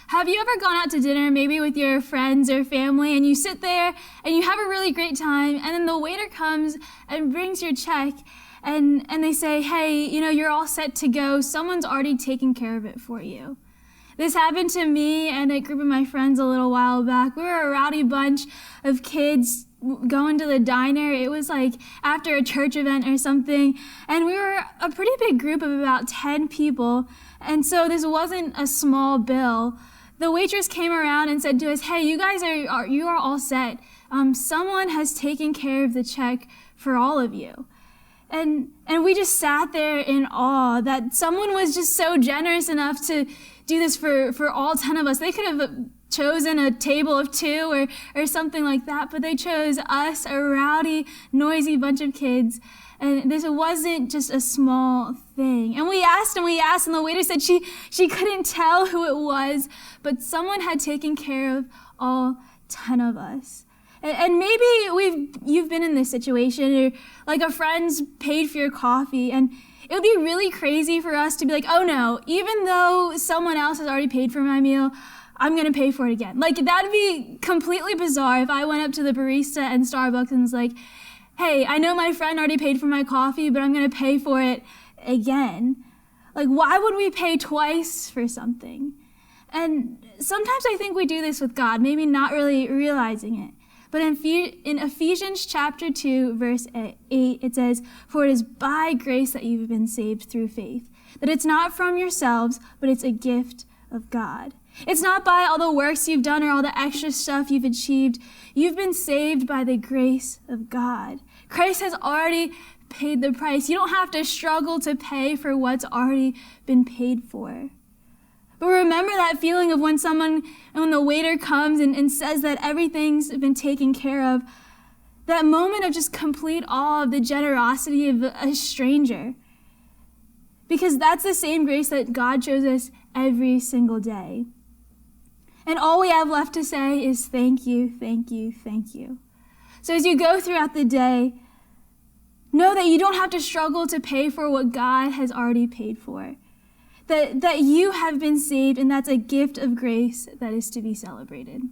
Have you ever gone out to dinner, maybe with your friends or family, and you sit there and you have a really great time, and then the waiter comes and brings your check, and they say, hey, you're all set to go. Someone's already taken care of it for you. This happened to me and a group of my friends a little while back. We were a rowdy bunch of kids going to the diner. It was like after a church event or something, and we were a pretty big group of about 10 people, and so this wasn't a small bill. The waitress came around and said to us, hey, you guys are all set. Someone has taken care of the check for all of you. And we just sat there in awe that someone was just so generous enough to do this for all 10 of us. They could have chosen a table of 2 or something like that, but they chose us, a rowdy, noisy bunch of kids. And this wasn't just a small thing. And we asked, and the waiter said she couldn't tell who it was, but someone had taken care of all 10 of us. And maybe you've been in this situation, or like a friend's paid for your coffee, and it would be really crazy for us to be like, oh no, even though someone else has already paid for my meal, I'm going to pay for it again. Like, that'd be completely bizarre if I went up to the barista at Starbucks and was like, hey, I know my friend already paid for my coffee, but I'm going to pay for it again. Like, why would we pay twice for something? And sometimes I think we do this with God, maybe not really realizing it. But in Ephesians chapter 2, verse 8, it says, for it is by grace that you've been saved through faith, that it's not from yourselves, but it's a gift of God. It's not by all the works you've done or all the extra stuff you've achieved. You've been saved by the grace of God. Christ has already paid the price. You don't have to struggle to pay for what's already been paid for. But remember that feeling of when the waiter comes and says that everything's been taken care of, that moment of just complete awe of the generosity of a stranger. Because that's the same grace that God shows us every single day. And all we have left to say is thank you, thank you, thank you. So as you go throughout the day, know that you don't have to struggle to pay for what God has already paid for. That you have been saved, and that's a gift of grace that is to be celebrated.